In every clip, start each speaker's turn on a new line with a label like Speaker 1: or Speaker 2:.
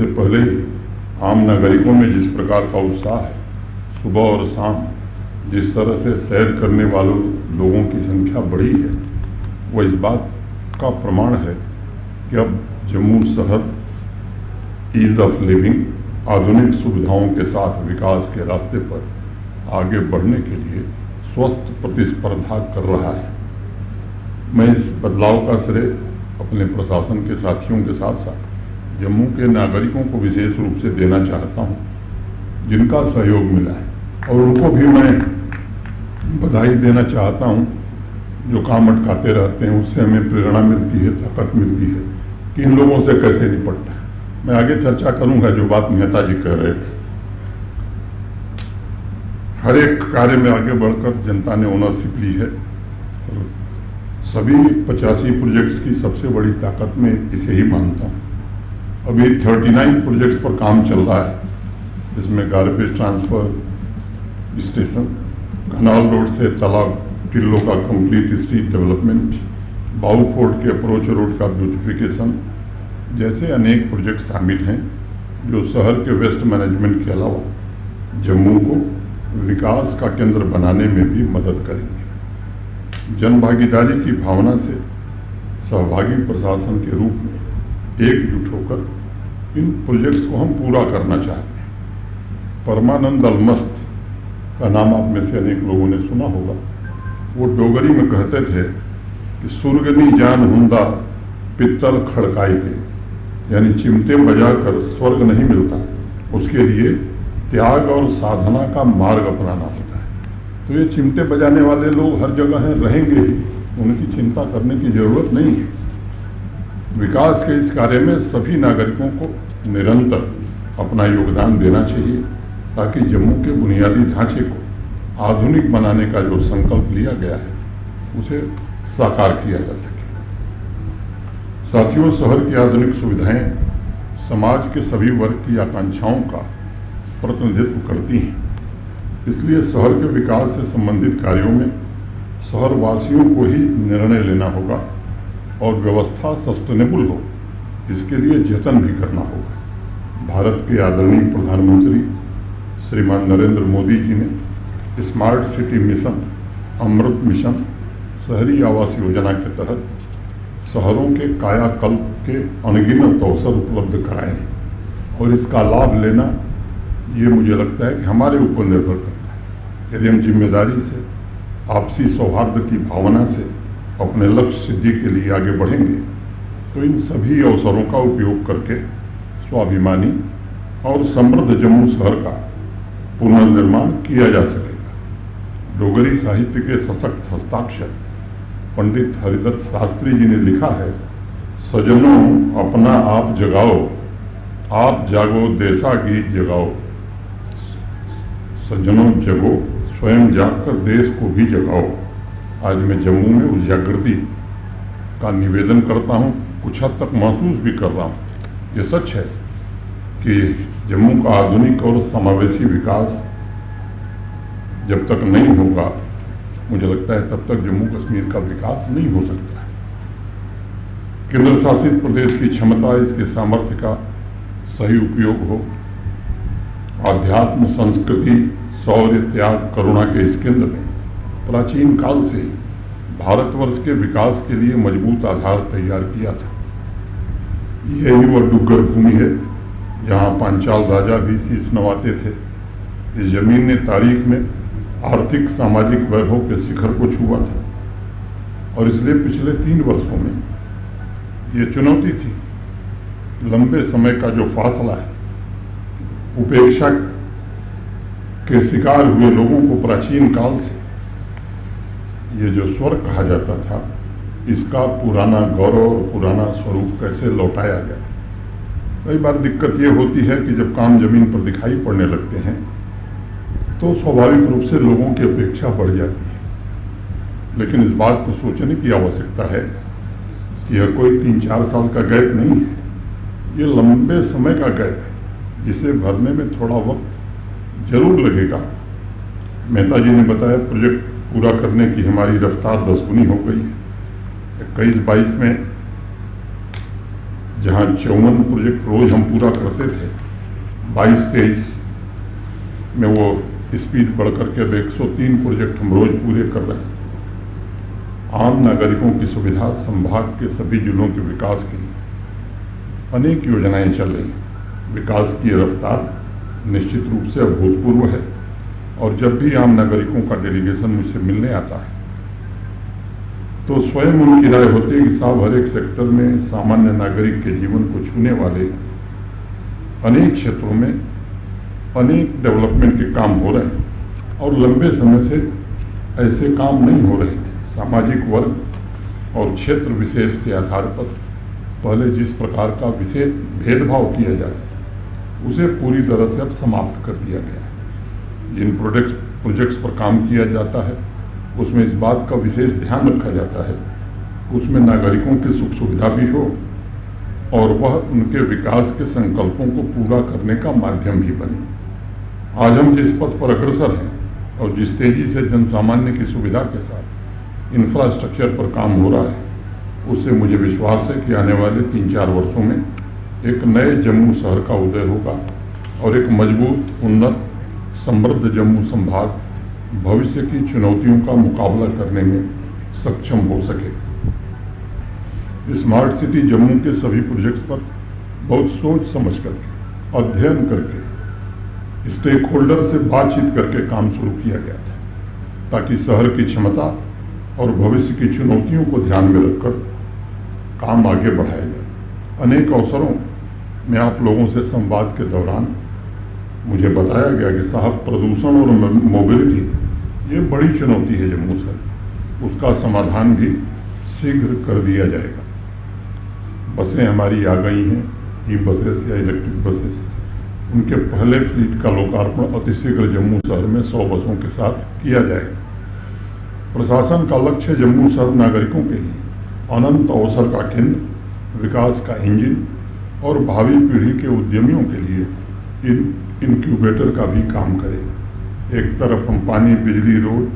Speaker 1: से पहले ही आम नागरिकों में जिस प्रकार का उत्साह है, सुबह और शाम जिस तरह से सैर करने वालों लोगों की संख्या बढ़ी है, वह इस बात का प्रमाण है कि अब जम्मू शहर ईज ऑफ लिविंग, आधुनिक सुविधाओं के साथ विकास के रास्ते पर आगे बढ़ने के लिए स्वस्थ प्रतिस्पर्धा कर रहा है। मैं इस बदलाव का श्रेय अपने प्रशासन के साथियों के साथ साथ जम्मू के नागरिकों को विशेष रूप से देना चाहता हूं, जिनका सहयोग मिला है, और उनको भी मैं बधाई देना चाहता हूं जो काम अटकाते रहते हैं। उससे हमें प्रेरणा मिलती है, ताकत मिलती है कि इन लोगों से कैसे निपटना है। मैं आगे चर्चा करूंगा जो बात मेहता जी कह रहे थे। हर एक कार्य में आगे बढ़कर जनता ने ओनरशिप ली है, और सभी 85 प्रोजेक्ट्स की सबसे बड़ी ताकत में इसे ही मानता हूँ। अभी 39 प्रोजेक्ट्स पर काम चल रहा है, जिसमें garbage transfer station, canal road से तालाब टिल्लो का कंप्लीट स्ट्रीट डेवलपमेंट, बाऊ फोर्ट के अप्रोच रोड का ब्यूटिफिकेशन जैसे अनेक प्रोजेक्ट शामिल हैं, जो शहर के वेस्ट मैनेजमेंट के अलावा जम्मू को विकास का केंद्र बनाने में भी मदद करेंगे। जन भागीदारी की भावना से सहभागी प्रशासन के रूप में एकजुट होकर इन प्रोजेक्ट्स को हम पूरा करना चाहते हैं। परमानंद अलमस्त का नाम आप में से अनेक लोगों ने सुना होगा। वो डोगरी में कहते थे कि सुर्गनी जान हुंदा पित्तल खड़काई के, यानी चिमटे बजाकर स्वर्ग नहीं मिलता, उसके लिए त्याग और साधना का मार्ग अपनाना होता है। तो ये चिमटे बजाने वाले लोग हर जगह हैं, रहेंगे ही, उनकी चिंता करने की जरूरत नहीं है। विकास के इस कार्य में सभी नागरिकों को निरंतर अपना योगदान देना चाहिए, ताकि जम्मू के बुनियादी ढांचे को आधुनिक बनाने का जो संकल्प लिया गया है उसे साकार किया जा सके। साथियों, शहर की आधुनिक सुविधाएं समाज के सभी वर्ग की आकांक्षाओं का प्रतिनिधित्व करती हैं। इसलिए शहर के विकास से संबंधित कार्यों में शहरवासियों को ही निर्णय लेना होगा और व्यवस्था सस्टेनेबल हो, इसके लिए जतन भी करना होगा। भारत के आदरणीय प्रधानमंत्री श्रीमान नरेंद्र मोदी जी ने स्मार्ट सिटी मिशन, अमृत मिशन, शहरी आवास योजना के तहत शहरों के कायाकल्प के अनगिनत अवसर उपलब्ध कराए हैं, और इसका लाभ लेना ये मुझे लगता है कि हमारे ऊपर निर्भर करता है। यदि हम जिम्मेदारी से, आपसी सौहार्द की भावना से अपने लक्ष्य सिद्धि के लिए आगे बढ़ेंगे, तो इन सभी अवसरों का उपयोग करके स्वाभिमानी और समृद्ध जम्मू शहर का पुनर्निर्माण किया जा सकेगा। डोगरी साहित्य के सशक्त हस्ताक्षर पंडित हरिदत्त शास्त्री जी ने लिखा है, सजनों अपना आप जगाओ, आप जागो देसा गीत जगाओ। सज्जनों जगो, स्वयं जागकर देश को भी जगाओ। आज मैं जम्मू में उस जागृति का निवेदन करता हूँ, कुछ हद तक महसूस भी कर रहा हूँ। ये सच है कि जम्मू का आधुनिक और समावेशी विकास जब तक नहीं होगा, मुझे लगता है तब तक जम्मू कश्मीर का विकास नहीं हो सकता है। केंद्र शासित प्रदेश की क्षमता, इसके सामर्थ्य का सही उपयोग हो। आध्यात्म, संस्कृति, शौर्य, त्याग, करुणा के इस केंद्र ने प्राचीन काल से भारतवर्ष के विकास के लिए मजबूत आधार तैयार किया था। यही वह डुग्गर भूमि है जहाँ पांचाल राजा भी शीश नवाते थे। इस जमीन ने तारीख में आर्थिक सामाजिक वैभव के शिखर को छुआ था, और इसलिए पिछले 3 वर्षों में ये चुनौती थी, लंबे समय का जो फासला है, उपेक्षा के शिकार हुए लोगों को प्राचीन काल से ये जो स्वर्ग कहा जाता था, इसका पुराना गौरव और पुराना स्वरूप कैसे लौटाया जाए। कई बार दिक्कत ये होती है कि जब काम जमीन पर दिखाई पड़ने लगते हैं तो स्वाभाविक रूप से लोगों की अपेक्षा बढ़ जाती है। लेकिन इस बात को सोचने की आवश्यकता है कि यह कोई 3-4 साल का गैप नहीं है, ये लंबे समय का गैप है, जिसे भरने में थोड़ा वक्त जरूर लगेगा। मेहता जी ने बताया, प्रोजेक्ट पूरा करने की हमारी रफ्तार 10 गुनी हो गई है। 21-22 में जहाँ 54 प्रोजेक्ट रोज हम पूरा करते थे, 22-23 में वो स्पीड बढ़ करके अब 103 प्रोजेक्ट हम रोज पूरे कर रहे हैं। आम नागरिकों की सुविधा, संभाग के सभी जिलों के विकास के लिए अनेक योजनाएं चल रही हैं। विकास की रफ्तार निश्चित रूप से अभूतपूर्व है और जब भी आम नागरिकों का डेलीगेशन मुझसे मिलने आता है तो स्वयं उनकी राय होती है कि साहब हर एक सेक्टर में सामान्य नागरिक के जीवन को छूने वाले अनेक क्षेत्रों में अनेक डेवलपमेंट के काम हो रहे हैं और लंबे समय से ऐसे काम नहीं हो रहे थे। सामाजिक वर्ग और क्षेत्र विशेष के आधार पर पहले जिस प्रकार का विशेष भेदभाव किया जाता था उसे पूरी तरह से अब समाप्त कर दिया गया है। जिन प्रोजेक्ट्स पर काम किया जाता है उसमें इस बात का विशेष ध्यान रखा जाता है उसमें नागरिकों की सुख सुविधा भी हो और वह उनके विकास के संकल्पों को पूरा करने का माध्यम भी बने। आज हम जिस पथ पर अग्रसर हैं और जिस तेजी से जनसामान्य की सुविधा के साथ इंफ्रास्ट्रक्चर पर काम हो रहा है उससे मुझे विश्वास है कि आने वाले 3-4 वर्षों में एक नए जम्मू शहर का उदय होगा और एक मजबूत, उन्नत, समृद्ध जम्मू संभाग भविष्य की चुनौतियों का मुकाबला करने में सक्षम हो सके। स्मार्ट सिटी जम्मू के सभी प्रोजेक्ट्स पर बहुत सोच समझ करके, अध्ययन करके, स्टेक होल्डर से बातचीत करके काम शुरू किया गया था ताकि शहर की क्षमता और भविष्य की चुनौतियों को ध्यान में रखकर काम आगे बढ़ाया जाए। अनेक अवसरों में आप लोगों से संवाद के दौरान मुझे बताया गया कि साहब प्रदूषण और मोबिलिटी ये बड़ी चुनौती है जम्मू शहर, उसका समाधान भी शीघ्र कर दिया जाएगा। बसें हमारी आ गई हैं, ई बसेस या इलेक्ट्रिक बसेस, उनके पहले फ्लीट का लोकार्पण अतिशीघ्र जम्मू शहर में 100 बसों के साथ किया जाएगा। प्रशासन का लक्ष्य जम्मू शहर नागरिकों के लिए अनंत अवसर का केंद्र, विकास का इंजन और भावी पीढ़ी के उद्यमियों के लिए इनक्यूबेटर का भी काम करे। एक तरफ हम पानी, बिजली, रोड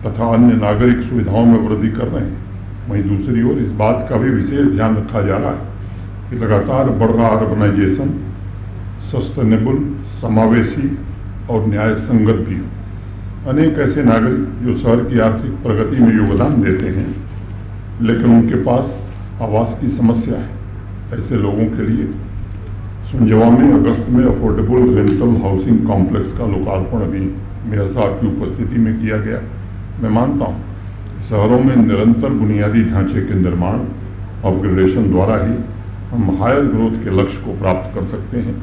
Speaker 1: तथा अन्य नागरिक सुविधाओं में वृद्धि कर रहे हैं, वहीं दूसरी ओर इस बात का भी विशेष ध्यान रखा जा रहा है कि लगातार बढ़ रहा अर्बनाइजेशन सस्टेनेबल, समावेशी और न्याय संगत भी हो। अनेक ऐसे नागरिक जो शहर की आर्थिक प्रगति में योगदान देते हैं लेकिन उनके पास आवास की समस्या है। ऐसे लोगों के लिए सुंजवा में अगस्त में अफोर्डेबल रेंटल हाउसिंग कॉम्प्लेक्स का लोकार्पण अभी मेयर साहब की उपस्थिति में किया गया। मैं मानता हूँ शहरों में निरंतर बुनियादी ढांचे के निर्माण, अपग्रेडेशन द्वारा ही हम हायर ग्रोथ के लक्ष्य को प्राप्त कर सकते हैं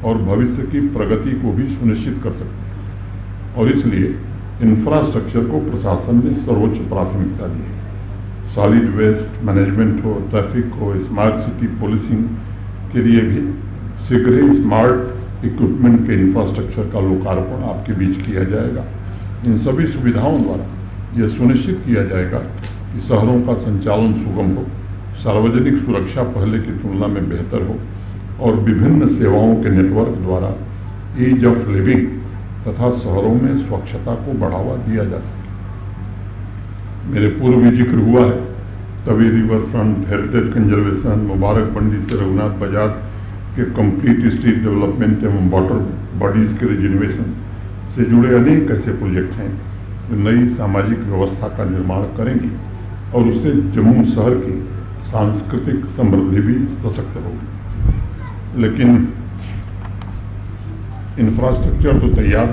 Speaker 1: और भविष्य की प्रगति को भी सुनिश्चित कर सकते हैं। और इसलिए इंफ्रास्ट्रक्चर को प्रशासन ने सर्वोच्च प्राथमिकता दी है। सॉलिड वेस्ट मैनेजमेंट हो, ट्रैफिक हो, स्मार्ट सिटी पॉलिसिंग के लिए भी शीघ्र ही स्मार्ट इक्विपमेंट के इंफ्रास्ट्रक्चर का लोकार्पण आपके बीच किया जाएगा। इन सभी सुविधाओं द्वारा यह सुनिश्चित किया जाएगा कि शहरों का संचालन सुगम हो, सार्वजनिक सुरक्षा पहले की तुलना में बेहतर हो और विभिन्न सेवाओं के नेटवर्क द्वारा ईज ऑफ लिविंग तथा शहरों में स्वच्छता को बढ़ावा दिया जा सके। मेरे पूर्व में जिक्र हुआ है Tawi river front, heritage conservation, Mubarak Mandi से रघुनाथ बाजार के कंप्लीट स्ट्रीट डेवलपमेंट एवं वाटर बॉडीज के रिजर्वेशन से जुड़े अनेक ऐसे प्रोजेक्ट हैं जो नई सामाजिक व्यवस्था का निर्माण करेंगी और उससे जम्मू शहर की सांस्कृतिक समृद्धि भी सशक्त होगी। लेकिन इंफ्रास्ट्रक्चर तो तैयार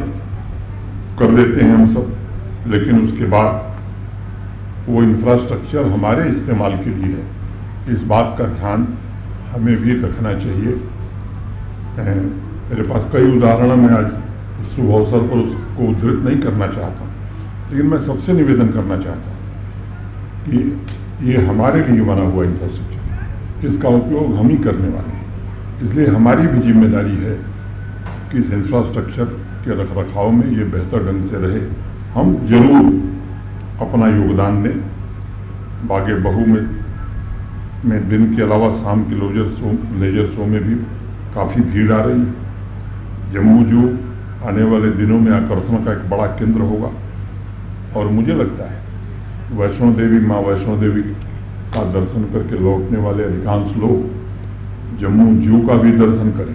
Speaker 1: कर देते हैं हम सब, लेकिन उसके बाद वो इंफ्रास्ट्रक्चर हमारे इस्तेमाल के लिए है, इस बात का ध्यान हमें भी रखना चाहिए। मेरे पास कई उदाहरण, मैं आज इस शुभ अवसर पर उसको उद्धृत नहीं करना चाहता, लेकिन मैं सबसे निवेदन करना चाहता हूँ कि ये हमारे लिए बना हुआ इंफ्रास्ट्रक्चर, इसका उपयोग हम ही करने वाले हैं। इसलिए हमारी भी जिम्मेदारी है कि इस इंफ्रास्ट्रक्चर के रखरखाव में ये बेहतर ढंग से रहे। हम जरूर अपना योगदान दें। बागे बहू में दिन के अलावा शाम के लेजर शो में भी काफ़ी भीड़ आ रही है। जम्मू जो आने वाले दिनों में आकर्षण का एक बड़ा केंद्र होगा और मुझे लगता है वैष्णो देवी, माँ वैष्णो देवी का दर्शन करके लौटने वाले अधिकांश लोग जम्मू जू का भी दर्शन करें।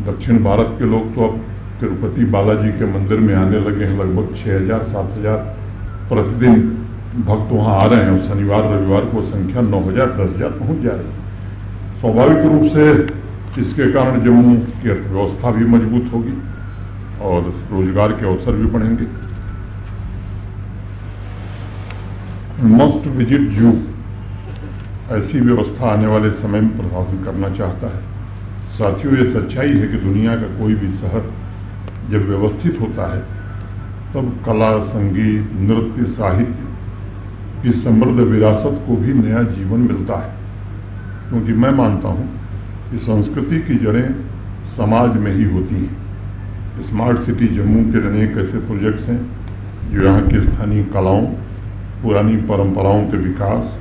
Speaker 1: दक्षिण भारत के लोग तो अब तिरुपति बालाजी के मंदिर में आने लगे हैं। लगभग 6,000-7,000 प्रतिदिन भक्त वहाँ आ रहे हैं और शनिवार रविवार को संख्या 9,000-10,000 पहुँच जा रही है। स्वाभाविक रूप से इसके कारण जम्मू की अर्थव्यवस्था भी मजबूत होगी और रोजगार के अवसर भी बढ़ेंगे। मस्ट विजिट जू, ऐसी व्यवस्था आने वाले समय में प्रशासन करना चाहता है। साथियों, ये सच्चाई है कि दुनिया का कोई भी शहर जब व्यवस्थित होता है तब कला, संगीत, नृत्य, साहित्य की समृद्ध विरासत को भी नया जीवन मिलता है। क्योंकि मैं मानता हूँ कि संस्कृति की जड़ें समाज में ही होती हैं। स्मार्ट सिटी जम्मू के अनेक ऐसे प्रोजेक्ट्स हैं जो यहाँ की स्थानीय कलाओं, पुरानी परंपराओं के विकास,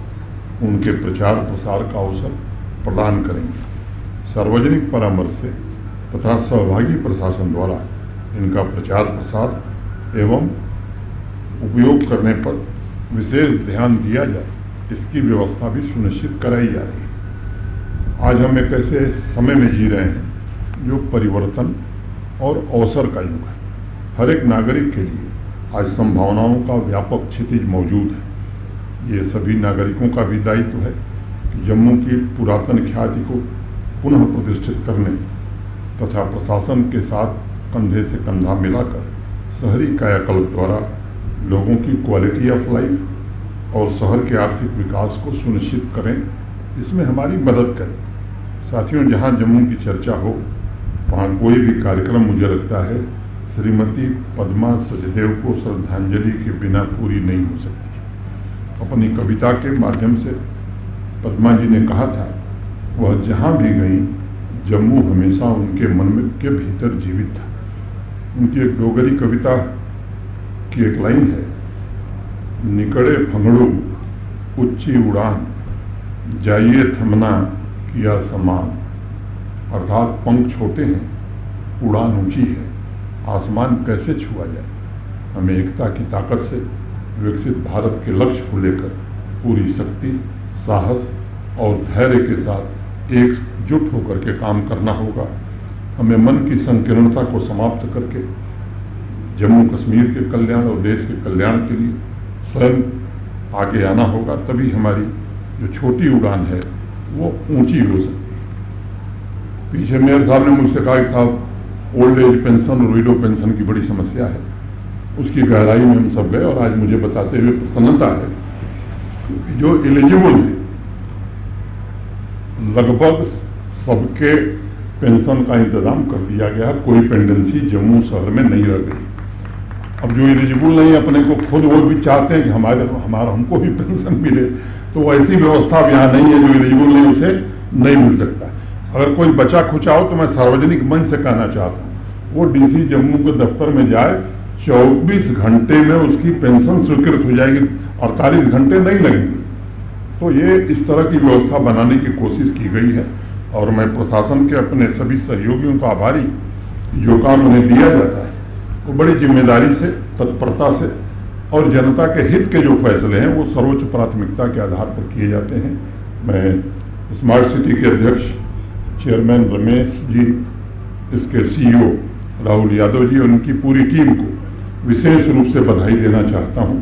Speaker 1: उनके प्रचार प्रसार का अवसर प्रदान करेंगे। सार्वजनिक परामर्श से तथा सहभागी प्रशासन द्वारा इनका प्रचार प्रसार एवं उपयोग करने पर विशेष ध्यान दिया जाए, इसकी व्यवस्था भी सुनिश्चित कराई जा रही है। आज हम एक ऐसे समय में जी रहे हैं जो परिवर्तन और अवसर का युग है। हर एक नागरिक के लिए आज संभावनाओं का व्यापक क्षितिज मौजूद है। ये सभी नागरिकों का भी दायित्व है कि जम्मू की पुरातन ख्याति को पुनः प्रतिष्ठित करने तथा प्रशासन के साथ कंधे से कंधा मिलाकर शहरी कायाकल्प द्वारा लोगों की क्वालिटी ऑफ लाइफ और शहर के आर्थिक विकास को सुनिश्चित करें, इसमें हमारी मदद करें। साथियों, जहां जम्मू की चर्चा हो वहां कोई भी कार्यक्रम मुझे लगता है श्रीमती पद्मा सचदेव को श्रद्धांजलि के बिना पूरी नहीं हो सकती। अपनी कविता के माध्यम से पद्मा जी ने कहा था, वह जहां भी गई जम्मू हमेशा उनके मन में के भीतर जीवित था। उनकी एक डोगरी कविता की एक लाइन है, निकड़े फंगड़ू उच्ची उड़ान, जाइए थमना किया समान। अर्थात पंख छोटे हैं, उड़ान ऊंची है, आसमान कैसे छुआ जाए। हमें एकता की ताकत से विकसित भारत के लक्ष्य को लेकर पूरी शक्ति, साहस और धैर्य के साथ एकजुट होकर के काम करना होगा। हमें मन की संकीर्णता को समाप्त करके जम्मू कश्मीर के कल्याण और देश के कल्याण के लिए स्वयं आगे आना होगा। तभी हमारी जो छोटी उड़ान है वो ऊंची हो सकती है। पीछे मेयर साहब ने मुझसे कहा कि साहब ओल्ड एज पेंशन और विडो पेंशन की बड़ी समस्या है। उसकी गहराई में हम सब गए और आज मुझे बताते हुए प्रसन्नता है कि जो एलिजिबल है लगभग सबके पेंशन का इंतजाम कर दिया गया। कोई पेंडेंसी जम्मू शहर में नहीं रह गई। अब जो एलिजिबल नहीं, अपने को खुद वो भी चाहते हैं कि हमारा हमको भी पेंशन मिले, तो ऐसी व्यवस्था अब यहाँ नहीं है। जो एलिजिबल नहीं उसे नहीं मिल सकता। अगर कोई बचा खुचा हो तो मैं सार्वजनिक मंच से कहना चाहता हूँ, वो डीसी जम्मू के दफ्तर में जाए, 24 घंटे में उसकी पेंशन स्वीकृत हो जाएगी, 48 घंटे नहीं लगेंगे। तो ये इस तरह की व्यवस्था बनाने की कोशिश की गई है और मैं प्रशासन के अपने सभी सहयोगियों का आभारी। जो काम उन्हें दिया जाता है वो बड़ी जिम्मेदारी से, तत्परता से और जनता के हित के जो फैसले हैं वो सर्वोच्च प्राथमिकता के आधार पर किए जाते हैं। मैं स्मार्ट सिटी के अध्यक्ष चेयरमैन रमेश जी, इसके सीईओ राहुल यादव जी और उनकी पूरी टीम को विशेष रूप से बधाई देना चाहता हूं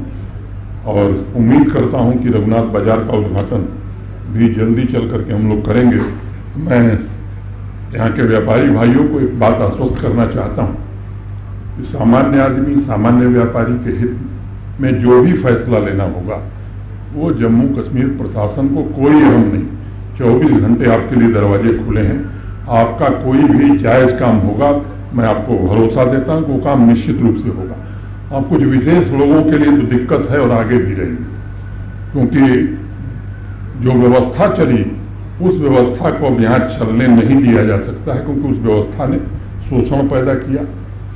Speaker 1: और उम्मीद करता हूं कि रघुनाथ बाजार का उद्घाटन भी जल्दी चल करके हम लोग करेंगे। मैं यहाँ के व्यापारी भाइयों को एक बात आश्वस्त करना चाहता हूँ कि सामान्य आदमी, सामान्य व्यापारी के हित में जो भी फैसला लेना होगा वो जम्मू कश्मीर प्रशासन को कोई अहम नहीं, 24 घंटे आपके लिए दरवाजे खुले हैं। आपका कोई भी जायज़ काम होगा, मैं आपको भरोसा देता हूँ कि वो काम निश्चित रूप से होगा। आप कुछ विशेष लोगों के लिए तो दिक्कत है और आगे भी रहेगी, क्योंकि जो व्यवस्था चली उस व्यवस्था को अब यहाँ चलने नहीं दिया जा सकता है, क्योंकि उस व्यवस्था ने शोषण पैदा किया,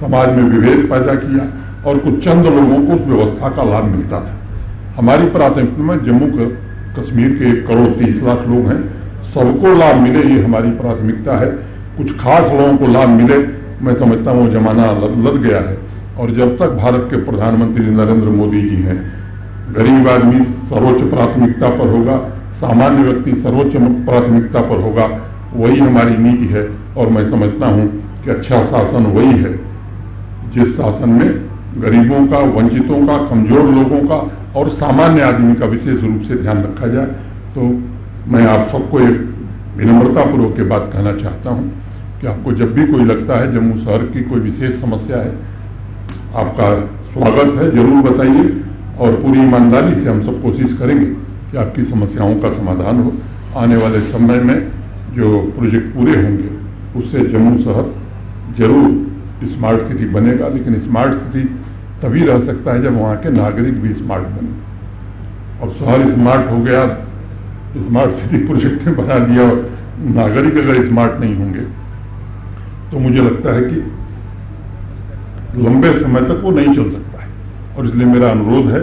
Speaker 1: समाज में विभेद पैदा किया और कुछ चंद लोगों को उस व्यवस्था का लाभ मिलता था। हमारी प्राथमिकता में जम्मू कश्मीर के 1 करोड़ 30 लाख लोग हैं, सबको लाभ मिले, ये हमारी प्राथमिकता है। कुछ खास लोगों को लाभ मिले, मैं समझता हूँ वो जमाना लद गया है। और जब तक भारत के प्रधानमंत्री नरेंद्र मोदी जी हैं, गरीब आदमी सर्वोच्च प्राथमिकता पर होगा, सामान्य व्यक्ति सर्वोच्च प्राथमिकता पर होगा, वही हमारी नीति है। और मैं समझता हूँ कि अच्छा शासन वही है जिस शासन में गरीबों का, वंचितों का, कमजोर लोगों का और सामान्य आदमी का विशेष रूप से ध्यान रखा जाए। तो मैं आप सबको एक विनम्रतापूर्वक के बात कहना चाहता हूँ कि आपको जब भी कोई लगता है जम्मू शहर की कोई विशेष समस्या है, आपका स्वागत है, जरूर बताइए और पूरी ईमानदारी से हम सब कोशिश करेंगे कि आपकी समस्याओं का समाधान हो। आने वाले समय में जो प्रोजेक्ट पूरे होंगे उससे जम्मू शहर जरूर स्मार्ट सिटी बनेगा, लेकिन स्मार्ट सिटी तभी रह सकता है जब वहाँ के नागरिक भी स्मार्ट बने। अब शहर स्मार्ट हो गया, स्मार्ट सिटी प्रोजेक्ट ने बना दिया और नागरिक अगर स्मार्ट नहीं होंगे तो मुझे लगता है कि लंबे समय तक वो नहीं चल सकता है। और इसलिए मेरा अनुरोध है,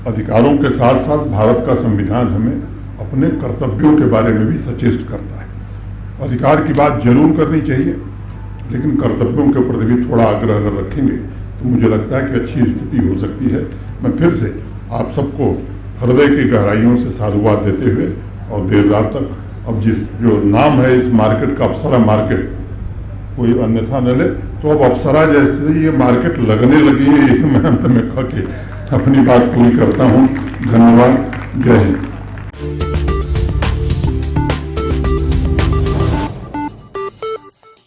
Speaker 1: अधिकारों के साथ साथ भारत का संविधान हमें अपने कर्तव्यों के बारे में भी सचेत करता है। अधिकार की बात जरूर करनी चाहिए, लेकिन कर्तव्यों के प्रति भी थोड़ा आग्रह अगर रखेंगे तो मुझे लगता है कि अच्छी स्थिति हो सकती है। मैं फिर से आप सबको हृदय की गहराइयों से साधुवाद देते हुए और देर रात तक, अब जो नाम है इस मार्केट का अप्सरा मार्केट, कोई अन्यथा न ले, तो अब अप्सरा जैसे ये मार्केट लगने लगी है, मैं अंत में कह के अपनी बात पूरी करता हूँ। धन्यवाद। जय हिंद।